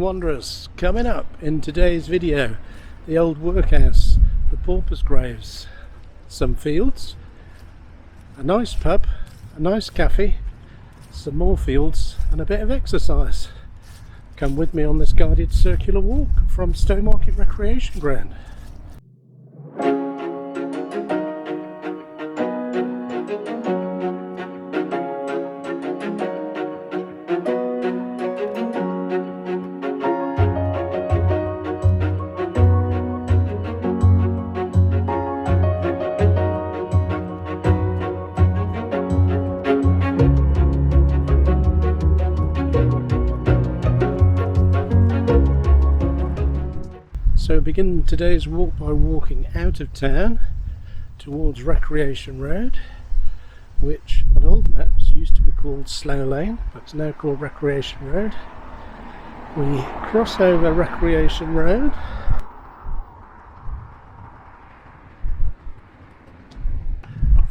Wanderers, coming up in today's video, the old workhouse, the Pauper's graves, some fields, a nice pub, a nice cafe, some more fields and a bit of exercise. Come with me on this guided circular walk from Stowmarket Recreation Ground. So begin today's walk by walking out of town towards Recreation Road, which on old maps used to be called Slough Lane, but it's now called Recreation Road. We cross over Recreation Road,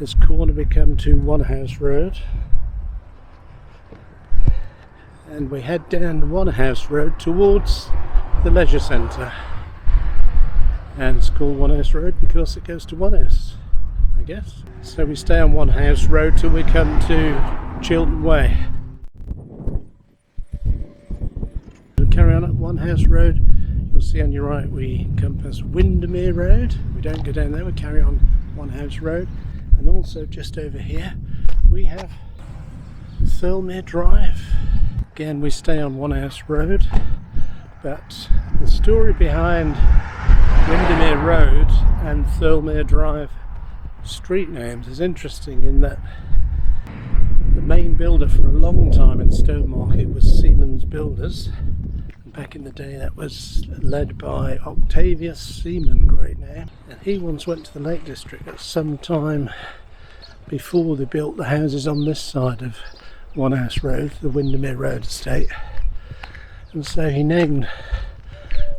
this corner we come to Onehouse Road, and we head down Onehouse Road towards the leisure centre. And it's called Onehouse Road because it goes to Onehouse, I guess. So we stay on Onehouse Road till we come to Chiltern Way. We carry on at Onehouse Road. You'll see on your right we come past Windermere Road. We don't go down there, we carry on Onehouse Road. And also just over here we have Thirlmere Drive. Again, we stay on Onehouse Road, but the story behind Windermere Road and Thirlmere Drive street names is interesting in that the main builder for a long time in Stowmarket was Siemens Builders, and back in the day that was led by Octavius Seaman, great name, and he once went to the Lake District at some time before they built the houses on this side of Onehouse Road, the Windermere Road estate, and so he named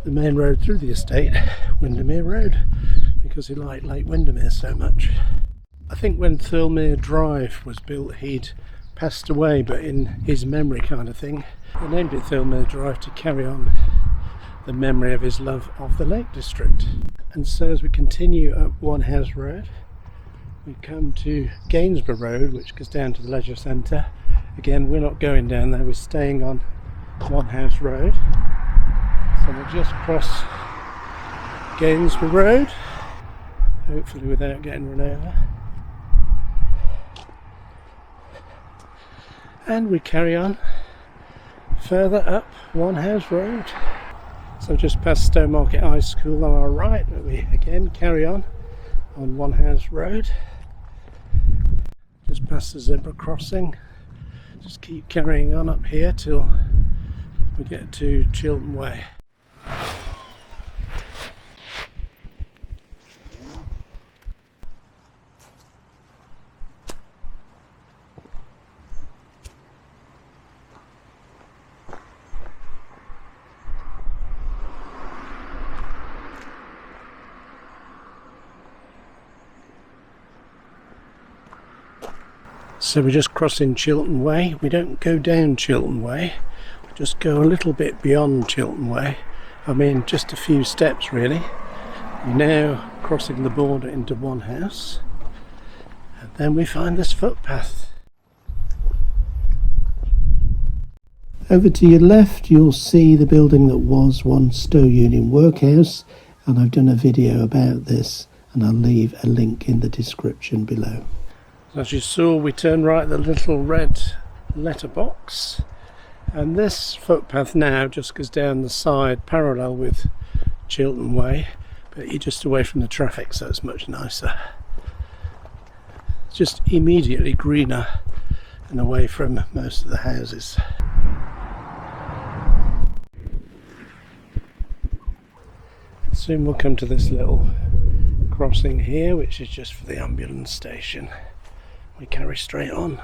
the main road through the estate Windermere Road because he liked Lake Windermere so much. I think when Thirlmere Drive was built he'd passed away, but in his memory kind of thing they named it Thirlmere Drive to carry on the memory of his love of the Lake District. And so as we continue up Onehouse Road we come to Gainesville Road, which goes down to the leisure centre. Again, we're not going down there, we're staying on Onehouse Road. So we'll just cross Gainesville Road, hopefully without getting run over. And we carry on further up Onehouse Road. So just past Stowmarket High School on our right, but we again carry on Onehouse Road. Just past the zebra crossing. Just keep carrying on up here till we get to Chiltern Way. So we're just crossing Chiltern Way. We don't go down Chiltern Way, we just go a little bit beyond Chiltern Way. I mean just a few steps really. We're now crossing the border into Onehouse, and then we find this footpath. Over to your left you'll see the building that was once Stow Union Workhouse, and I've done a video about this and I'll leave a link in the description below. As you saw, we turn right at the little red letterbox, and this footpath now just goes down the side parallel with Chiltern Way, but you're just away from the traffic, so it's much nicer. It's just immediately greener and away from most of the houses. Soon we'll come to this little crossing here, which is just for the ambulance station. We carry straight on.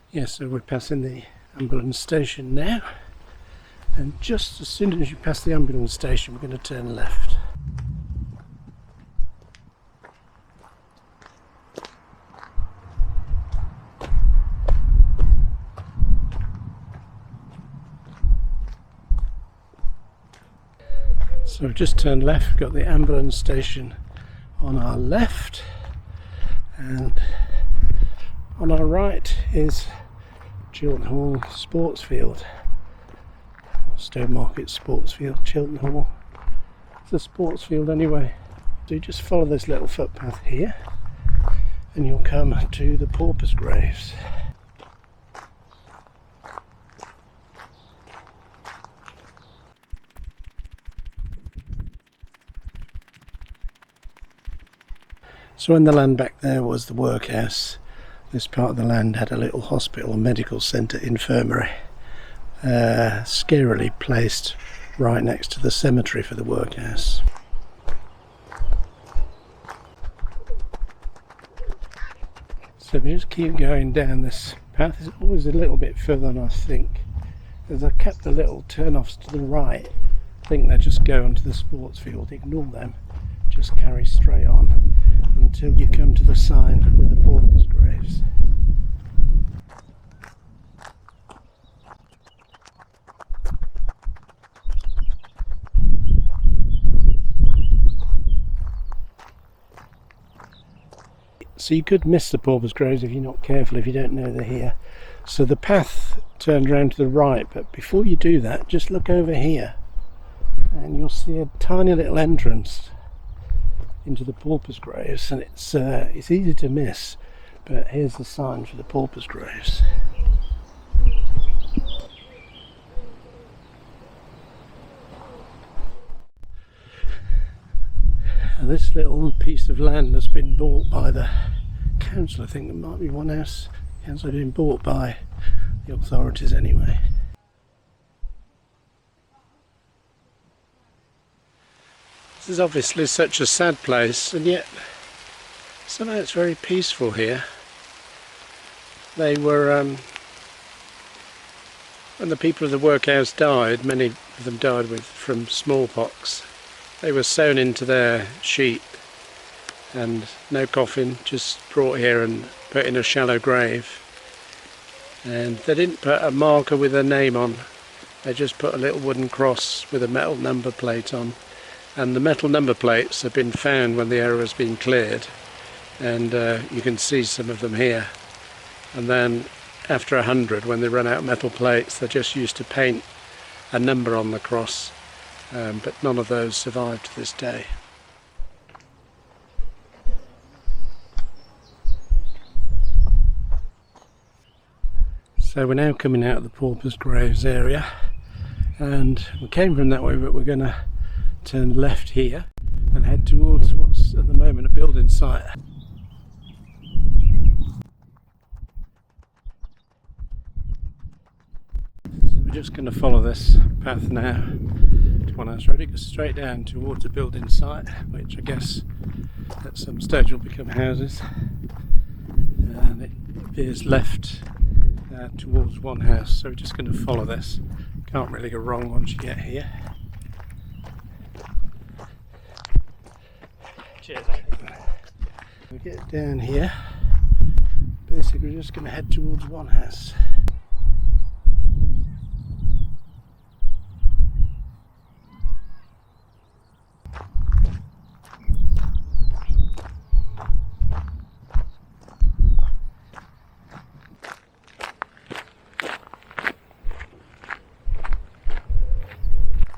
Yes, so we're passing the ambulance station now, and just as soon as you pass the ambulance station we're going to turn left. So we've just turned left, we've got the ambulance station on our left, and on our right is Chiltern Hall Sports Field, or Stowmarket Sports Field, Chiltern Hall. It's a sports field anyway. So you just follow this little footpath here and you'll come to the Pauper's graves. So when the land back there was the workhouse, this part of the land had a little hospital, medical centre, infirmary, scarily placed right next to the cemetery for the workhouse. So if you just keep going down this path, it's always a little bit further than I think. As I kept the little turn-offs to the right, I think they just go onto the sports field. Ignore them, just carry straight on until you come to the sign with the Pauper's graves. So you could miss the Pauper's graves if you're not careful, if you don't know they're here. So the path turned around to the right, but before you do that, just look over here and you'll see a tiny little entrance into the Pauper's graves, and it's easy to miss, but here's the sign for the Pauper's graves. Now this little piece of land has been bought by the council. I think there might be Onehouse council, been bought by the authorities anyway. This is obviously such a sad place, and yet somehow it's very peaceful here. They were, when the people of the workhouse died, many of them died from smallpox, they were sewn into their sheet and no coffin, just brought here and put in a shallow grave. And they didn't put a marker with a name on, they just put a little wooden cross with a metal number plate on. And the metal number plates have been found when the area has been cleared, and you can see some of them here. And then after 100, when they run out of metal plates, they're just used to paint a number on the cross, but none of those survive to this day. So we're now coming out of the Pauper's graves area, and we came from that way, but we're going to turn left here and head towards what's at the moment a building site. So we're just going to follow this path now to Onehouse Road. It goes straight down towards a building site, which I guess at some stage will become houses, and it veers left towards Onehouse. So we're just going to follow this. Can't really go wrong once you get here. Cheers. We get down here, basically we're just going to head towards Onehouse.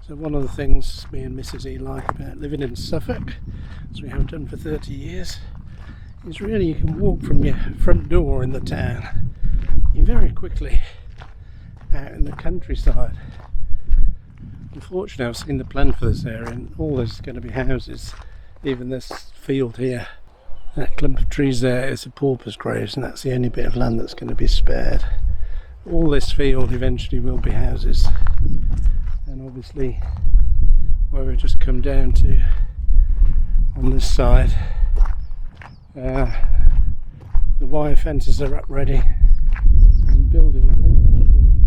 So one of the things me and Mrs. E like about living in Suffolk, as we have done for 30 years, is really you can walk from your front door in the town. You're very quickly out in the countryside. Unfortunately, I've seen the plan for this area and all there's going to be houses, even this field here. That clump of trees there is the Pauper's graves, and that's the only bit of land that's going to be spared. All this field eventually will be houses. And obviously where we've just come down to on this side, the wire fences are up ready and building, I think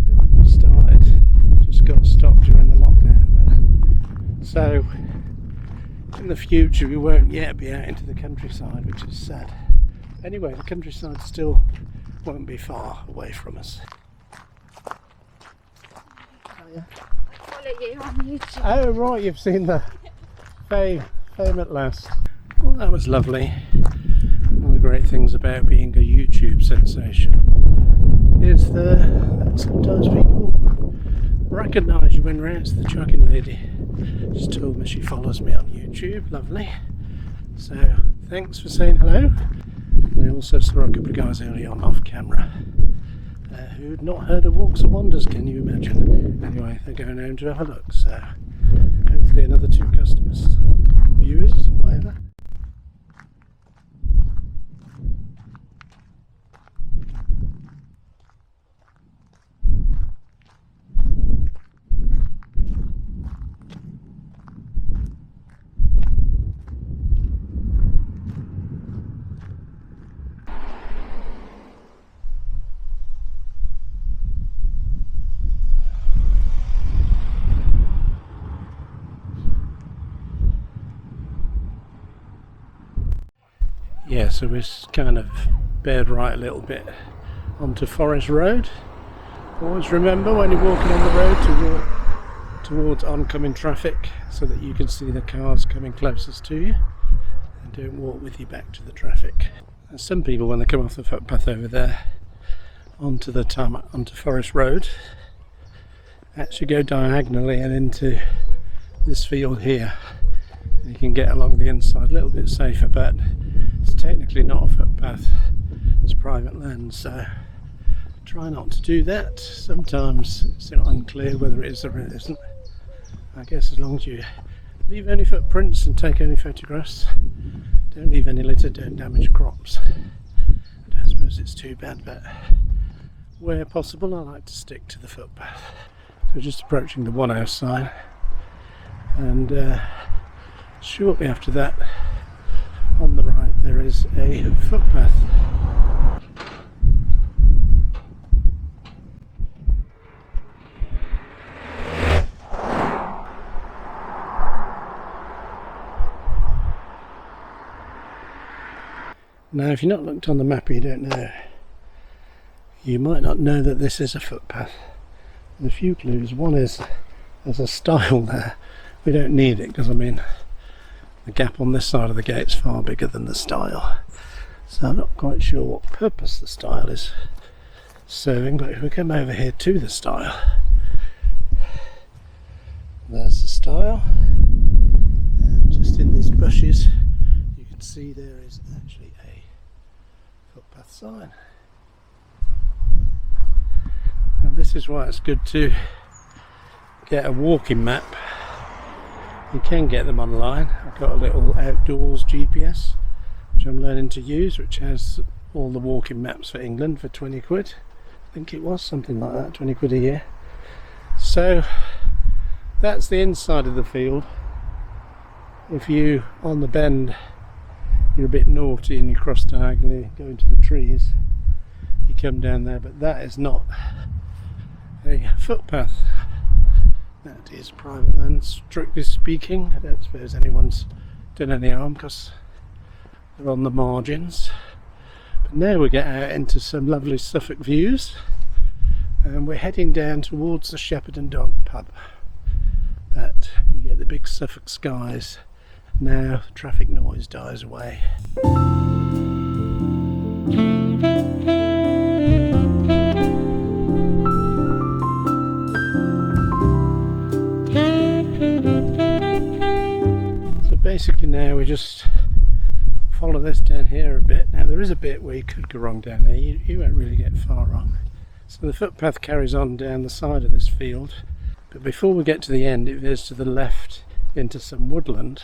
building started, just got stopped during the lockdown. So in the future we won't yet be out into the countryside, which is sad. Anyway, the countryside still won't be far away from us. Oh, yeah. You on YouTube. Oh right, you've seen the fame at last. Well, that was lovely. One of the great things about being a YouTube sensation is that sometimes people recognise you when we're out. The chugging lady just told me she follows me on YouTube. Lovely. So thanks for saying hello. We also saw a couple of guys early on off camera who'd not heard of Walks and Wonders, can you imagine? Anyway, they're going home to have a look, so hopefully another 2 customers, viewers, whatever. Yeah, so we've kind of bared right a little bit onto Forest Road. Always remember when you're walking on the road towards oncoming traffic so that you can see the cars coming closest to you and don't walk with you back to the traffic. And some people, when they come off the footpath over there onto Forest Road, actually go diagonally and into this field here. You can get along the inside a little bit safer, but it's technically not a footpath, it's private land, so try not to do that. Sometimes it's unclear whether it is or it isn't. I guess as long as you leave any footprints and take any photographs, don't leave any litter, don't damage crops. I don't suppose it's too bad, but where possible I like to stick to the footpath. So just approaching the Onehouse sign, and shortly after that, on the right, there is a footpath. Now, if you've not looked on the map, you don't know. You might not know that this is a footpath. And a few clues. One is there's a stile there. We don't need it because, I mean, the gap on this side of the gate's far bigger than the stile, so I'm not quite sure what purpose the stile is serving. But if we come over here to the stile, there's the stile, and just in these bushes you can see there is actually a footpath sign. And this is why it's good to get a walking map. You can get them online. I've got a little outdoors GPS which I'm learning to use, which has all the walking maps for England for 20 quid. I think it was something like that, 20 quid a year. So that's the inside of the field. If you, on the bend, you're a bit naughty and you cross diagonally, go into the trees, you come down there, but that is not a footpath. That is private land, strictly speaking. I don't suppose anyone's done any harm because they're on the margins. But now we get out into some lovely Suffolk views, and we're heading down towards the Shepherd and Dog pub. But you get the big Suffolk skies. Now the traffic noise dies away. Basically now we just follow this down here a bit. Now there is a bit where you could go wrong down there, you won't really get far wrong. So the footpath carries on down the side of this field, but before we get to the end it veers to the left into some woodland,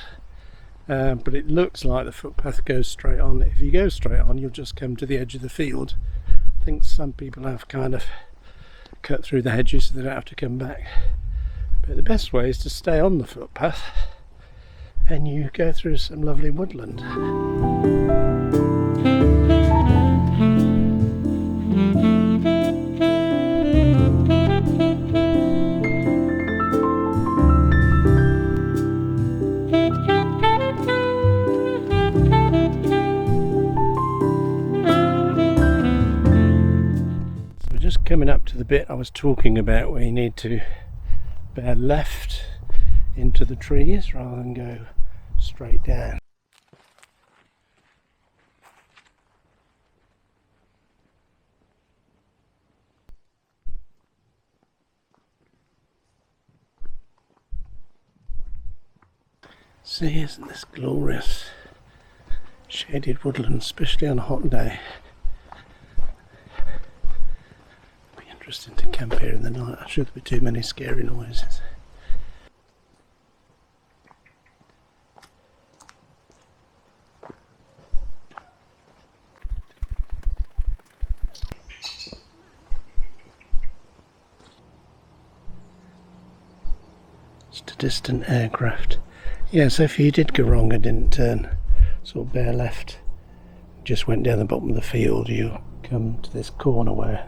but it looks like the footpath goes straight on. If you go straight on you'll just come to the edge of the field. I think some people have kind of cut through the hedges so they don't have to come back, but the best way is to stay on the footpath and you go through some lovely woodland. So we're just coming up to the bit I was talking about where you need to bear left into the trees rather than go straight down. See, isn't this glorious? Shaded woodland, especially on a hot day. It'll be interesting to camp here in the night. I'm sure there'll be too many scary noises. Just a distant aircraft. Yeah, so if you did go wrong and didn't turn sort of bare left, just went down the bottom of the field, you come to this corner where,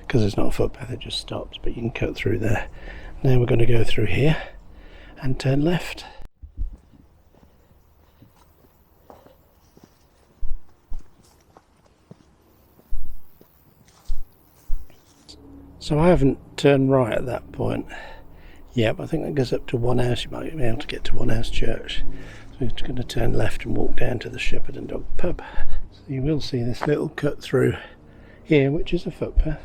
because there's not a footpath, it just stops, but you can cut through there. Now we're going to go through here and turn left. So I haven't turned right at that point. Yeah, but I think that goes up to Onehouse. You might be able to get to Onehouse Church. So we're just going to turn left and walk down to the Shepherd and Dog pub. So you will see this little cut through here, which is a footpath.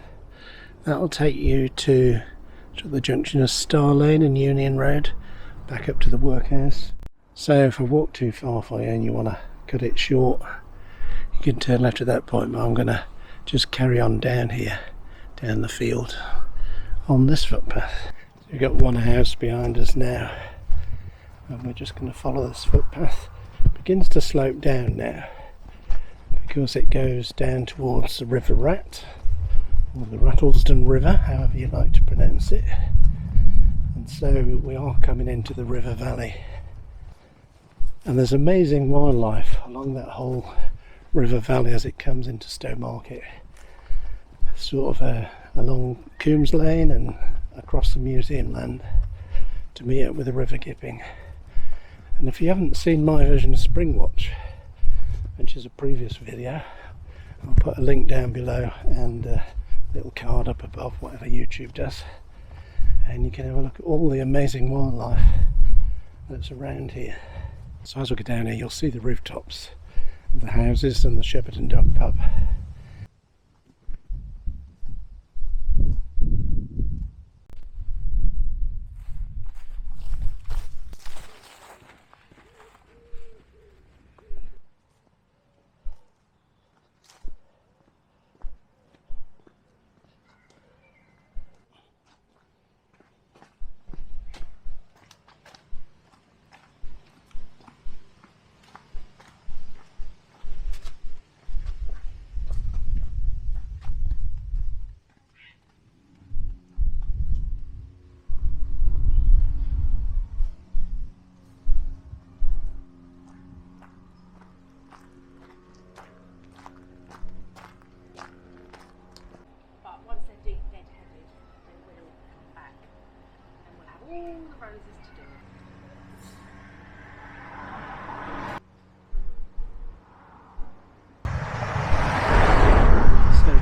That'll take you to the junction of Star Lane and Union Road, back up to the Workhouse. So if I walk too far for you and you want to cut it short, you can turn left at that point, but I'm going to just carry on down here, down the field, on this footpath. We've got Onehouse behind us now, and we're just going to follow this footpath. It begins to slope down now because it goes down towards the River Rat, or the Rattlesden River, however you like to pronounce it. And so we are coming into the river valley, and there's amazing wildlife along that whole river valley as it comes into Stowmarket, sort of along Coombs Lane and across the museum land to meet up with the river gipping. And if you haven't seen my version of Springwatch, which is a previous video, I'll put a link down below and a little card up above, whatever YouTube does, and you can have a look at all the amazing wildlife that's around here. So as we go down here, you'll see the rooftops of the houses and the Shepherd and Dog pub.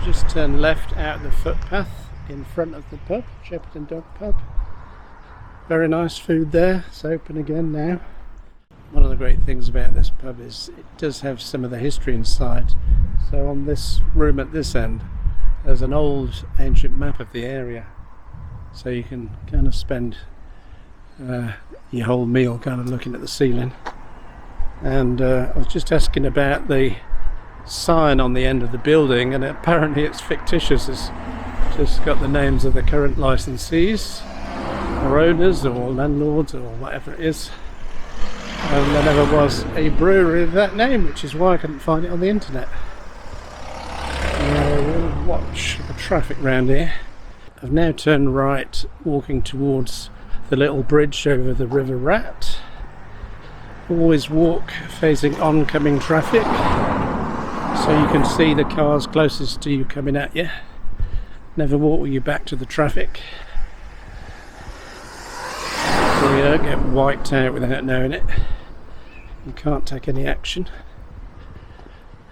Just turn left out of the footpath in front of the pub, Shepherd and Dog pub. Very nice food there, it's open again now. One of the great things about this pub is it does have some of the history inside. So on this room at this end, there's an old ancient map of the area. So you can kind of spend your whole meal kind of looking at the ceiling. And I was just asking about the sign on the end of the building, and apparently it's fictitious. It's just got the names of the current licensees or owners or landlords or whatever it is, and there never was a brewery of that name, which is why I couldn't find it on the internet. We'll watch the traffic round here. I've now turned right, walking towards the little bridge over the River Rat. Always walk facing oncoming traffic, so you can see the cars closest to you coming at you. Never walk with your back to the traffic, so you don't get wiped out without knowing it. You can't take any action.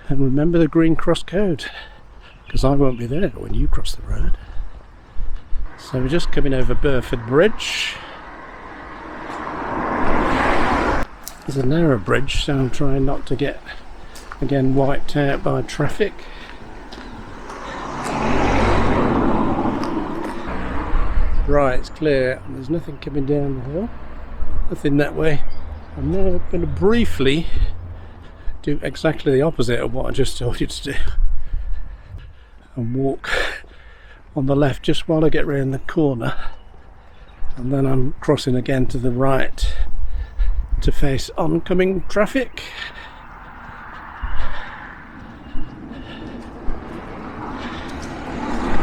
And remember the green cross code, because I won't be there when you cross the road. So we're just coming over Burford Bridge. There's a narrow bridge, so I'm trying not to get again wiped out by traffic. Right, it's clear, and there's nothing coming down the hill, nothing that way. I'm now going to briefly do exactly the opposite of what I just told you to do and walk on the left just while I get round the corner, and then I'm crossing again to the right to face oncoming traffic.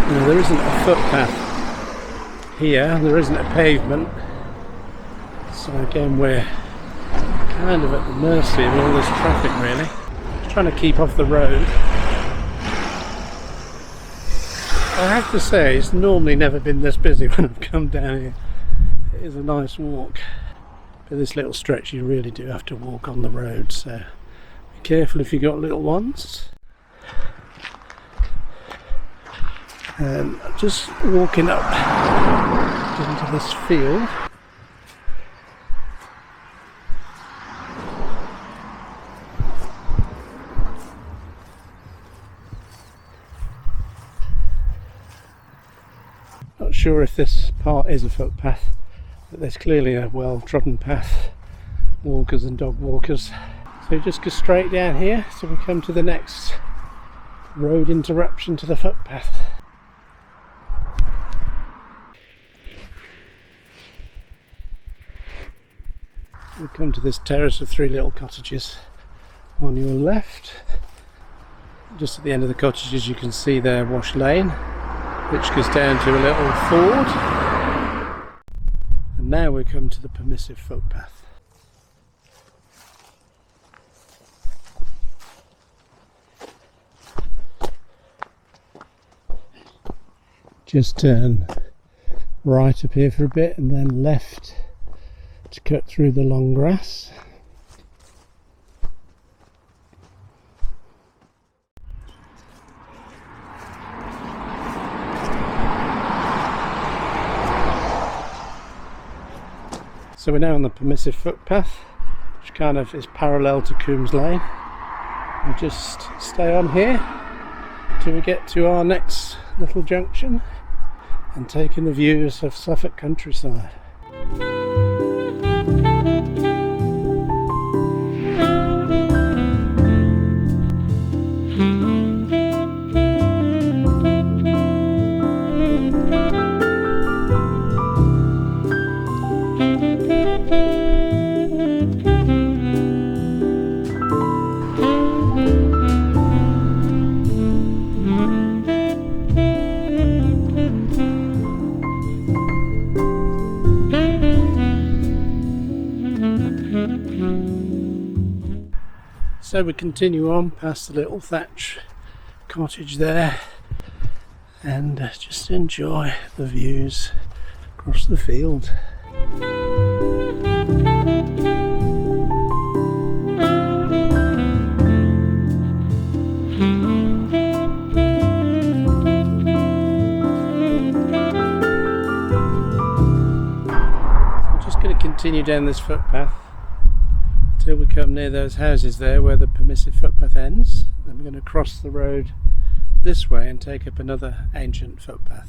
Now, there isn't a footpath here, there isn't a pavement, so again we're kind of at the mercy of all this traffic really. Just trying to keep off the road. I have to say it's normally never been this busy when I've come down here. It is a nice walk, but this little stretch you really do have to walk on the road, so be careful if you've got little ones. And just walking up into this field. Not sure if this part is a footpath, but there's clearly a well-trodden path, walkers and dog walkers. So just go straight down here so we come to the next road interruption to the footpath. We come to this terrace of 3 little cottages on your left. Just at the end of the cottages you can see there Wash Lane, which goes down to a little ford. And now we come to the Permissive Footpath. Just turn right up here for a bit and then left to cut through the long grass. So we're now on the Permissive Footpath, which kind of is parallel to Coombs Lane. We'll just stay on here till we get to our next little junction and take in the views of Suffolk countryside. So we continue on past the little thatch cottage there and just enjoy the views across the field. So we're just going to continue down this footpath till we come near those houses there where the Permissive Footpath ends. Then we're going to cross the road this way and take up another ancient footpath.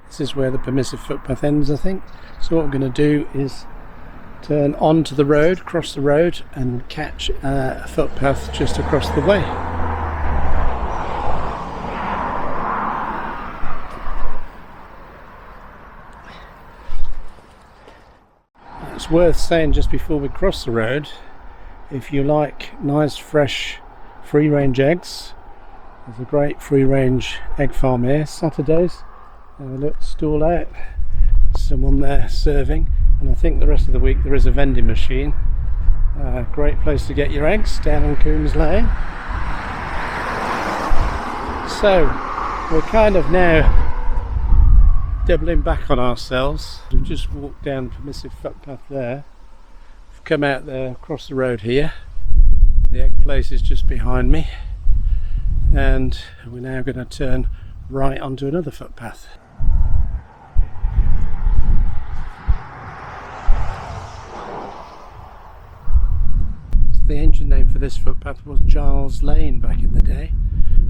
This is where the Permissive Footpath ends, I think. So what we're going to do is turn onto the road, cross the road and catch a footpath just across the way. It's worth saying just before we cross the road, if you like nice fresh free range eggs, there's a great free range egg farm here. Saturdays have a little stall out, someone there serving, and I think the rest of the week there is a vending machine. Great place to get your eggs down on Coombs Lane. So we're kind of now doubling back on ourselves. We've just walked down Permissive Footpath there. We've come out there across the road here. The egg place is just behind me, and we're now going to turn right onto another footpath. So the ancient name for this footpath was Giles Lane back in the day.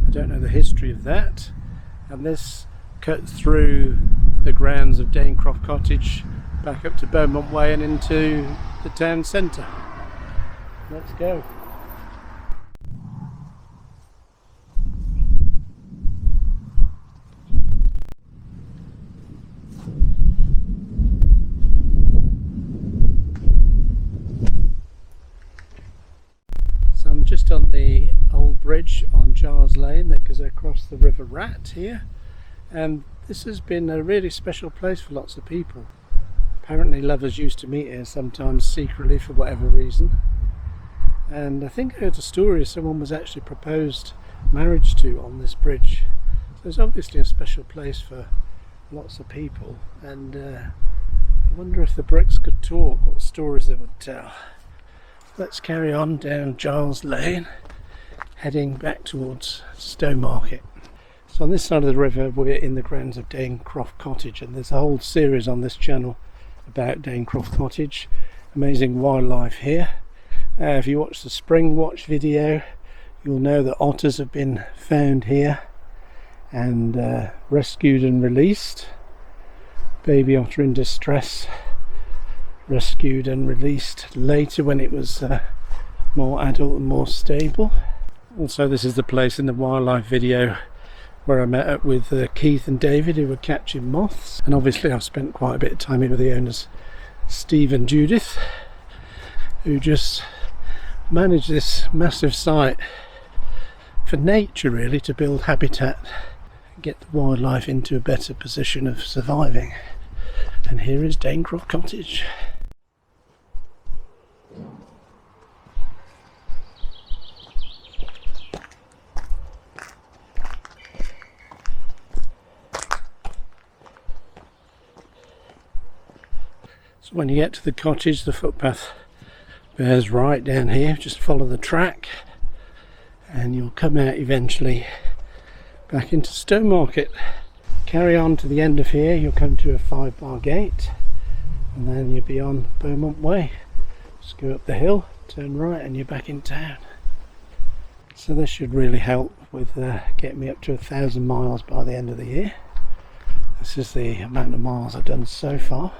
I don't know the history of that, and this cut through the grounds of Danecroft Cottage back up to Beaumont Way and into the town centre. Let's go. So I'm just on the old bridge on Giles Lane that goes across the River Rat here, and this has been a really special place for lots of people. Apparently lovers used to meet here sometimes secretly for whatever reason, and I think I heard a story of someone was actually proposed marriage to on this bridge. So it's obviously a special place for lots of people, and I wonder if the bricks could talk, what stories they would tell. Let's carry on down Giles Lane, heading back towards Stowmarket. So on this side of the river we're in the grounds of Danecroft Cottage, and there's a whole series on this channel about Danecroft Cottage. Amazing wildlife here. If you watch the Springwatch video, you'll know that otters have been found here and rescued and released. Baby otter in distress, rescued and released later when it was more adult and more stable. Also, this is the place in the wildlife video where I met up with Keith and David, who were catching moths, and obviously I've spent quite a bit of time here with the owners Steve and Judith, who just manage this massive site for nature, really, to build habitat and get the wildlife into a better position of surviving. And here is Danecroft Cottage. So when you get to the cottage, the footpath bears right down here. Just follow the track and you'll come out eventually back into Stowmarket. Carry on to the end of here, you'll come to a 5-bar gate, and then you'll be on Beaumont Way. Just go up the hill, turn right, and you're back in town. So this should really help with getting me up to 1,000 miles by the end of the year. This is the amount of miles I've done so far.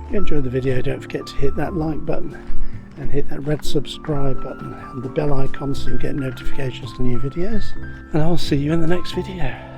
If you enjoyed the video, don't forget to hit that like button and hit that red subscribe button and the bell icon so you'll get notifications to new videos, and I'll see you in the next video.